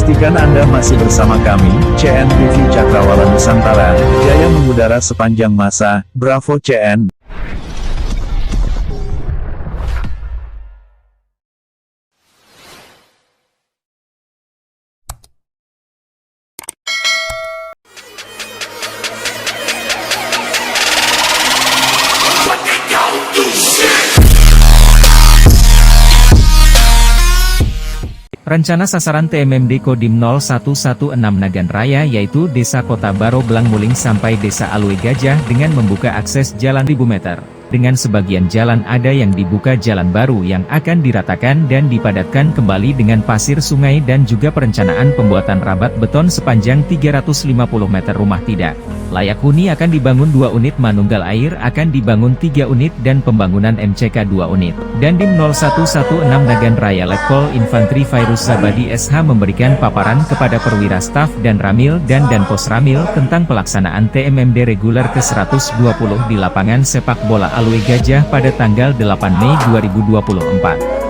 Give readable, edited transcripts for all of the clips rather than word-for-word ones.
Pastikan Anda masih bersama kami, CNTV Cakrawala Nusantara, jaya mengudara sepanjang masa, Bravo CN. Rencana sasaran TMMD Kodim 0116 Nagan Raya yaitu Desa Kota Baro Blang Muling sampai Desa Alwe Gajah dengan membuka akses jalan 1000 meter. Dengan sebagian jalan ada yang dibuka jalan baru yang akan diratakan dan dipadatkan kembali dengan pasir sungai dan juga perencanaan pembuatan rabat beton sepanjang 350 meter rumah tidak layak huni akan dibangun 2 unit, manunggal air akan dibangun 3 unit dan pembangunan MCK 2 unit. Dandim 0116 Nagan Raya Letkol Infantri Fairuz Zabadi SH memberikan paparan kepada perwira staf dan Ramil dan Pos Ramil tentang pelaksanaan TMMD reguler ke-120 di lapangan sepak bola Alwe Gajah pada tanggal 8 Mei 2024.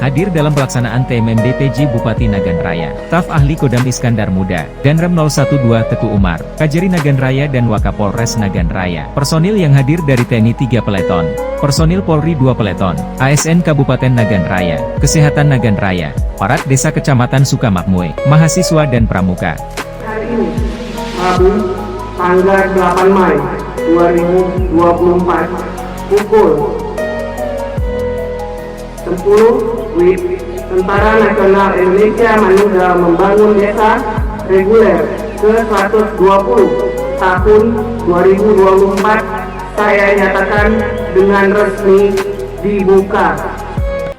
Hadir dalam pelaksanaan TMMD PJ Bupati Nagan Raya, Staf Ahli Kodam Iskandar Muda, Danrem 012 Teguh Umar, Kajari Nagan Raya dan Wakapolres Nagan Raya. Personil yang hadir dari TNI 3 peleton, personil Polri 2 peleton, ASN Kabupaten Nagan Raya, Kesehatan Nagan Raya, Parat Desa Kecamatan Sukamakmur, mahasiswa dan pramuka. Hari ini, Rabu, tanggal 8 Mei 2024, pukul 10 WIB, Tentara Nasional Indonesia menunda membangun desa reguler ke-120 tahun 2024, saya nyatakan dengan resmi dibuka.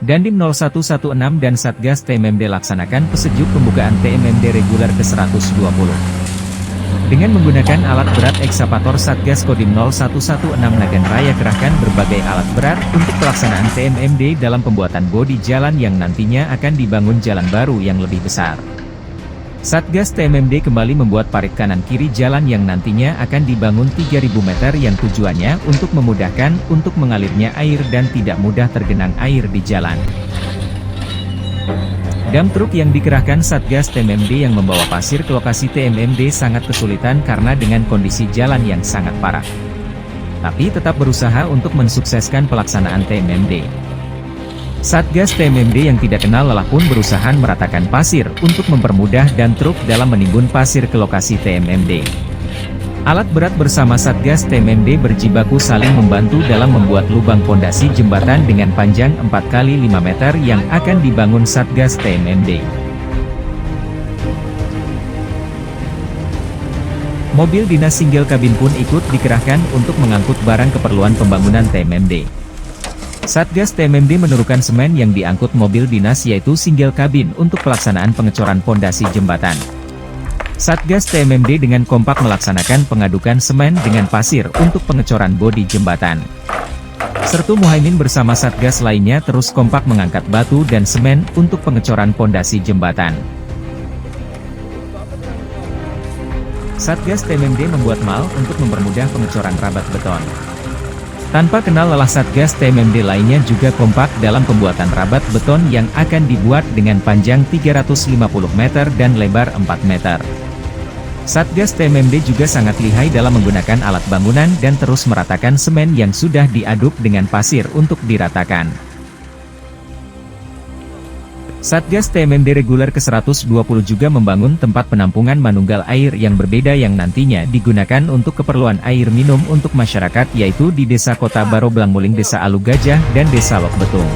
Dandim 0116 dan Satgas TMMD laksanakan pesejuk pembukaan TMMD reguler ke-120. Dengan menggunakan alat berat ekskavator, Satgas Kodim 0116 Nagan Raya kerahkan berbagai alat berat untuk pelaksanaan TMMD dalam pembuatan bodi jalan yang nantinya akan dibangun jalan baru yang lebih besar. Satgas TMMD kembali membuat parit kanan kiri jalan yang nantinya akan dibangun 3000 meter yang tujuannya untuk memudahkan untuk mengalirnya air dan tidak mudah tergenang air di jalan. Dam truk yang dikerahkan Satgas TMMD yang membawa pasir ke lokasi TMMD sangat kesulitan karena dengan kondisi jalan yang sangat parah. Tapi tetap berusaha untuk mensukseskan pelaksanaan TMMD. Satgas TMMD yang tidak kenal lelah pun berusaha meratakan pasir untuk mempermudah dam truk dalam menimbun pasir ke lokasi TMMD. Alat berat bersama Satgas TMMD berjibaku saling membantu dalam membuat lubang pondasi jembatan dengan panjang 4 x 5 meter yang akan dibangun Satgas TMMD. Mobil dinas single kabin pun ikut dikerahkan untuk mengangkut barang keperluan pembangunan TMMD. Satgas TMMD menurunkan semen yang diangkut mobil dinas yaitu single kabin untuk pelaksanaan pengecoran pondasi jembatan. Satgas TMMD dengan kompak melaksanakan pengadukan semen dengan pasir untuk pengecoran bodi jembatan. Sertu Muhaimin bersama Satgas lainnya terus kompak mengangkat batu dan semen untuk pengecoran pondasi jembatan. Satgas TMMD membuat mal untuk mempermudah pengecoran rabat beton. Tanpa kenal lelah, Satgas TMMD lainnya juga kompak dalam pembuatan rabat beton yang akan dibuat dengan panjang 350 meter dan lebar 4 meter. Satgas TMMD juga sangat lihai dalam menggunakan alat bangunan dan terus meratakan semen yang sudah diaduk dengan pasir untuk diratakan. Satgas TMMD reguler ke-120 juga membangun tempat penampungan manunggal air yang berbeda yang nantinya digunakan untuk keperluan air minum untuk masyarakat yaitu di Desa Kota Baro Blang Muling, Desa Alu Gajah, dan Desa Lok Betung.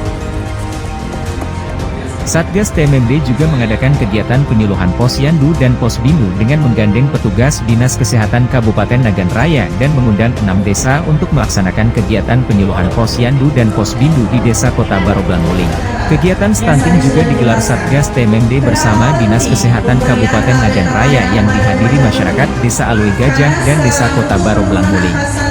Satgas TMMD juga mengadakan kegiatan penyuluhan Posyandu dan Posbindu dengan menggandeng petugas Dinas Kesehatan Kabupaten Nagan Raya dan mengundang 6 desa untuk melaksanakan kegiatan penyuluhan Posyandu dan Posbindu di Desa Kota Baro Blang Muling. Kegiatan stunting juga digelar Satgas TMMD bersama Dinas Kesehatan Kabupaten Nagan Raya yang dihadiri masyarakat Desa Alwe Gajah dan Desa Kota Baro Blang Muling.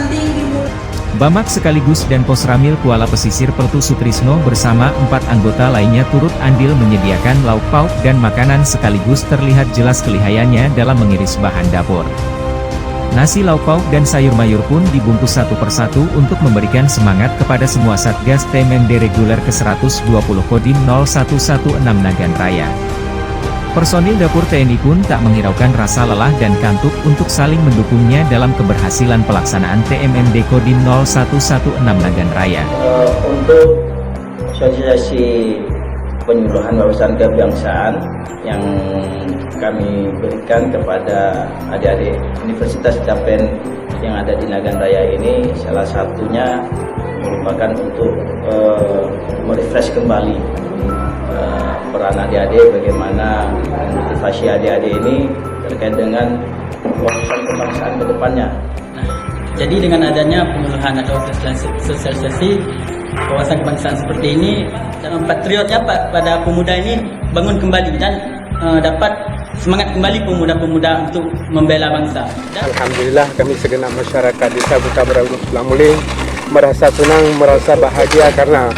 Bamak sekaligus dan Pos Ramil Kuala Pesisir Pertu Sutrisno bersama 4 anggota lainnya turut andil menyediakan lauk pauk dan makanan sekaligus terlihat jelas kelihayannya dalam mengiris bahan dapur. Nasi lauk pauk dan sayur mayur pun dibungkus satu persatu untuk memberikan semangat kepada semua Satgas TMMD reguler ke-120 Kodim 0116 Nagan Raya. Personil dapur TNI pun tak menghiraukan rasa lelah dan kantuk untuk saling mendukungnya dalam keberhasilan pelaksanaan TMMD Kodim 0116 Nagan Raya. Untuk sosialisasi penyuluhan wawasan kebangsaan yang kami berikan kepada adik-adik Universitas Capen yang ada di Nagan Raya ini, salah satunya merupakan untuk merefresh kembali peran adik-adik, bagaimana motivasi adik-adik ini terkait dengan wawasan kebangsaan ke depannya. Jadi dengan adanya penyuluhan atau sosialisasi wawasan kebangsaan seperti ini, patriotnya pada pemuda ini bangun kembali dan dapat semangat kembali pemuda-pemuda untuk membela bangsa. Alhamdulillah kami segenap masyarakat Desa Kota Baru Belang Muling merasa senang, merasa bahagia karena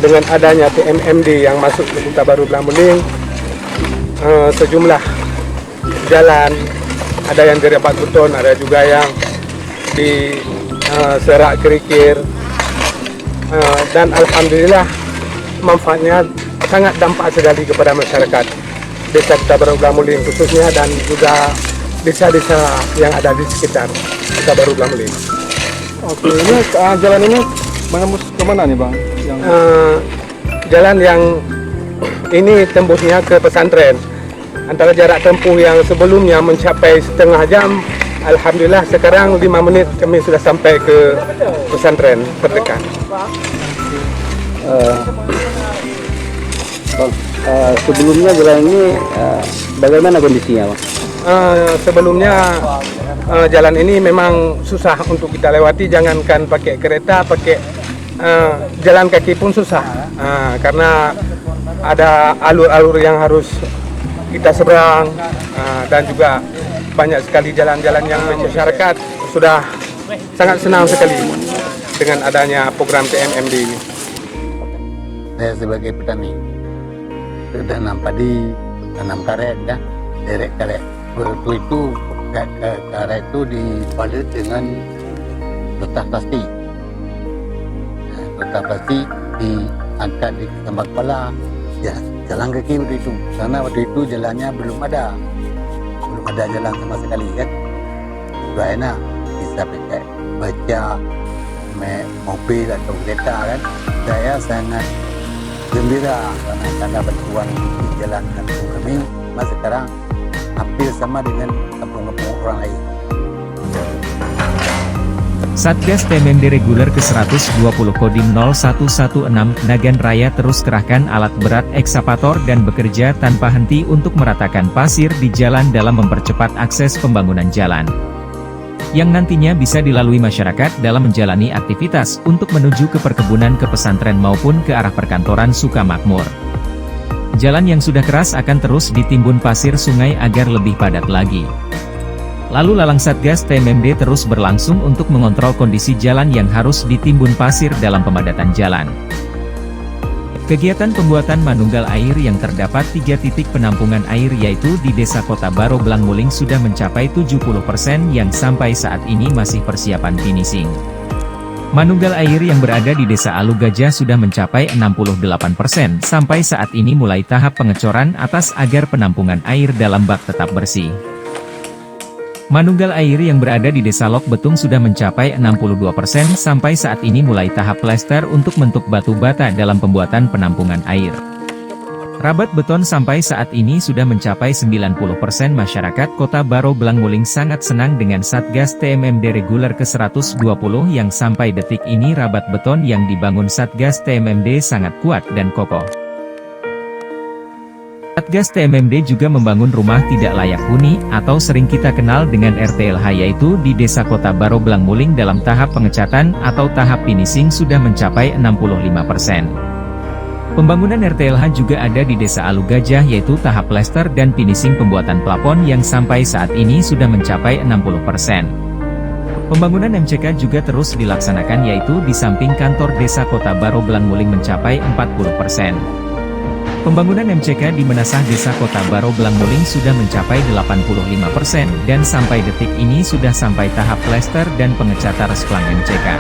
dengan adanya TMMD yang masuk ke Kota Baru Belang Muling, sejumlah jalan ada yang direbat beton, ada juga yang di serak kerikir, dan alhamdulillah manfaatnya sangat dampak sekali kepada masyarakat Desa Kota Baru Belang Muling khususnya, dan juga desa-desa yang ada di sekitar Kota Baru Belang Muling. Oke, ini jalan ini menembus kemana nih Bang? Jalan yang ini tembusnya ke pesantren. Antara jarak tempuh yang sebelumnya mencapai setengah jam, alhamdulillah sekarang 5 menit kami sudah sampai ke pesantren terdekat. Sebelumnya jalan ini bagaimana kondisinya Bang? Sebelumnya jalan ini memang susah untuk kita lewati, jangankan pakai kereta, pakai jalan kaki pun susah, karena ada alur-alur yang harus kita seberang, dan juga banyak sekali jalan-jalan yang masyarakat sudah sangat senang sekali dengan adanya program TMMD ini. Saya sebagai petani tanam padi, tanam karet, ya, derek karet. Waktu itu karet itu dibalut dengan kertas plastik. Kertas plastik diangkat di tembak kepala, ya, jalan kaki waktu itu. Karena waktu itu jalannya belum ada jalan sama sekali kan. Sudah enak bisa pakai baca mobil atau kereta kan. Saya sangat gembira karena bantuan di jalan kampung kami, mas sekarang hampir sama dengan kampung-kampung orang lain. Satgas TMMD reguler ke-120 Kodim 0116 Nagan Raya terus kerahkan alat berat ekskavator dan bekerja tanpa henti untuk meratakan pasir di jalan dalam mempercepat akses pembangunan jalan yang nantinya bisa dilalui masyarakat dalam menjalani aktivitas untuk menuju ke perkebunan, ke pesantren maupun ke arah perkantoran Sukamakmur. Jalan yang sudah keras akan terus ditimbun pasir sungai agar lebih padat lagi. Lalu lalang Satgas TMMD terus berlangsung untuk mengontrol kondisi jalan yang harus ditimbun pasir dalam pemadatan jalan. Kegiatan pembuatan manunggal air yang terdapat 3 titik penampungan air yaitu di Desa Kota Baru Belang Muling sudah mencapai 70% yang sampai saat ini masih persiapan finishing. Manunggal air yang berada di Desa Alu Gajah sudah mencapai 68%, sampai saat ini mulai tahap pengecoran atas agar penampungan air dalam bak tetap bersih. Manunggal air yang berada di Desa Lok Betung sudah mencapai 62%, sampai saat ini mulai tahap plester untuk bentuk batu bata dalam pembuatan penampungan air. Rabat beton sampai saat ini sudah mencapai 90%. Masyarakat Kota Baru Belang Muling sangat senang dengan Satgas TMMD reguler ke-120 yang sampai detik ini rabat beton yang dibangun Satgas TMMD sangat kuat dan kokoh. Satgas TMMD juga membangun rumah tidak layak huni, atau sering kita kenal dengan RTLH yaitu di Desa Kota Baru Belang Muling dalam tahap pengecatan atau tahap finishing sudah mencapai 65%. Pembangunan RTLH juga ada di Desa Alu Gajah yaitu tahap plester dan finishing pembuatan plafon yang sampai saat ini sudah mencapai 60%. Pembangunan MCK juga terus dilaksanakan yaitu di samping kantor Desa Kota Baru Belang Muling mencapai 40%. Pembangunan MCK di Menasah Desa Kota Baru Belang Muling sudah mencapai 85% dan sampai detik ini sudah sampai tahap plester dan pengecatan resplang MCK.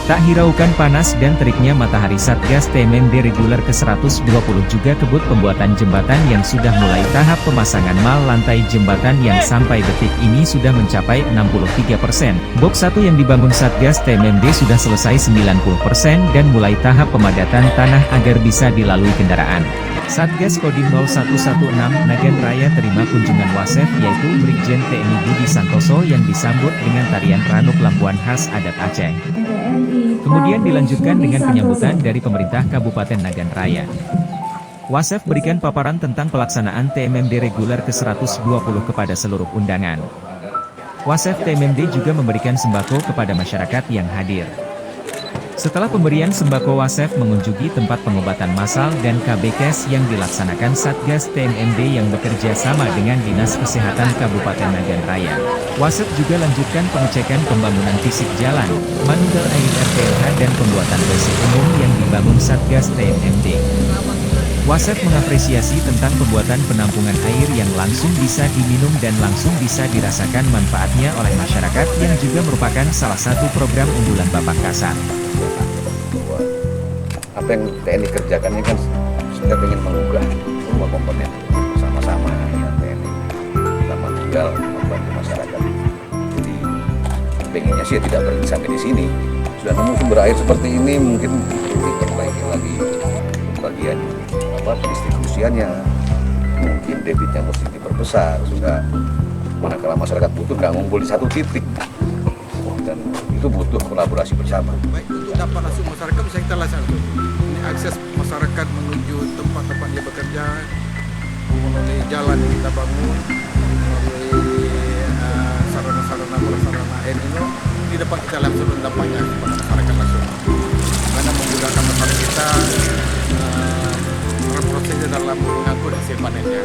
Tak hiraukan panas dan teriknya matahari, Satgas TMMD reguler ke-120 juga kebut pembuatan jembatan yang sudah mulai tahap pemasangan mal lantai jembatan yang sampai detik ini sudah mencapai 63%. Box 1 yang dibangun Satgas TMMD sudah selesai 90% dan mulai tahap pemadatan tanah agar bisa dilalui kendaraan. Satgas Kodim 0116 Nagan Raya terima kunjungan Wasef yaitu Brigjen TNI Budi Santoso yang disambut dengan tarian ranuk lampuan khas adat Aceh. Kemudian dilanjutkan dengan penyambutan dari pemerintah Kabupaten Nagan Raya. Wasef berikan paparan tentang pelaksanaan TMMD reguler ke-120 kepada seluruh undangan. Wasef TMMD juga memberikan sembako kepada masyarakat yang hadir. Setelah pemberian sembako, Wasef mengunjungi tempat pengobatan massal dan KBKes yang dilaksanakan Satgas TMMD yang bekerja sama dengan Dinas Kesehatan Kabupaten Nagan Raya. Wasef juga lanjutkan pengecekan pembangunan fisik jalan, manunggal air RPLH dan pembuatan WC umum yang dibangun Satgas TMMD. Wasef mengapresiasi tentang pembuatan penampungan air yang langsung bisa diminum dan langsung bisa dirasakan manfaatnya oleh masyarakat yang juga merupakan salah satu program unggulan Bapak Kasat. Apa yang TNI kerjakan ini kan sebenarnya ingin menggugah semua komponen sama-sama dengan TNI sama tinggal membantu masyarakat. Jadi pengennya sih tidak berhenti sampai di sini. Sudah nemu sumber air seperti ini mungkin perlu diperbaiki lagi bagian distribusiannya, mungkin debitnya mesti diperbesar sudah manakala masyarakat butuh nggak ngumpul di satu titik dan itu butuh kolaborasi bersama. Baik, untuk dapat langsung masyarakat bisa kita laksanakan. Ini akses masyarakat menuju tempat-tempat dia bekerja melalui jalan yang kita bangun, melalui sarana-sarana prasarana air ini dapat kita langsung dampaknya kepada masyarakat langsung. Karena menggunakan masyarakat kita prosesnya dalam mengangkut hasil panennya.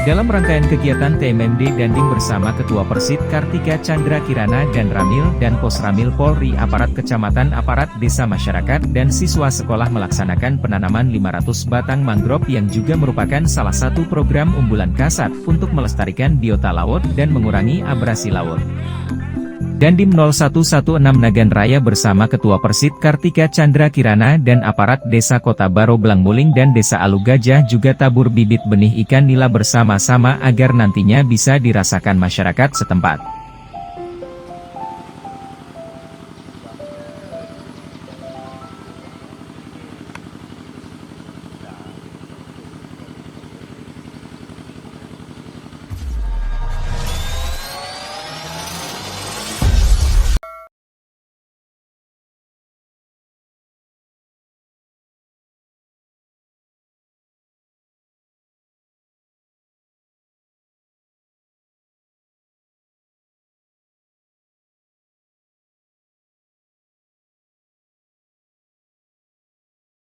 Dalam rangkaian kegiatan TMMD Dandim bersama Ketua Persid Kartika Chandra Kirana dan Ramil dan Posramil Polri, aparat kecamatan, aparat desa, masyarakat, dan siswa sekolah melaksanakan penanaman 500 batang mangrove yang juga merupakan salah satu program unggulan Kasat untuk melestarikan biota laut dan mengurangi abrasi laut. Dandim 0116 Nagan Raya bersama Ketua Persid Kartika Chandra Kirana dan aparat Desa Kota Baro Blangmuling dan Desa Alu Gajah juga tabur bibit benih ikan nila bersama-sama agar nantinya bisa dirasakan masyarakat setempat.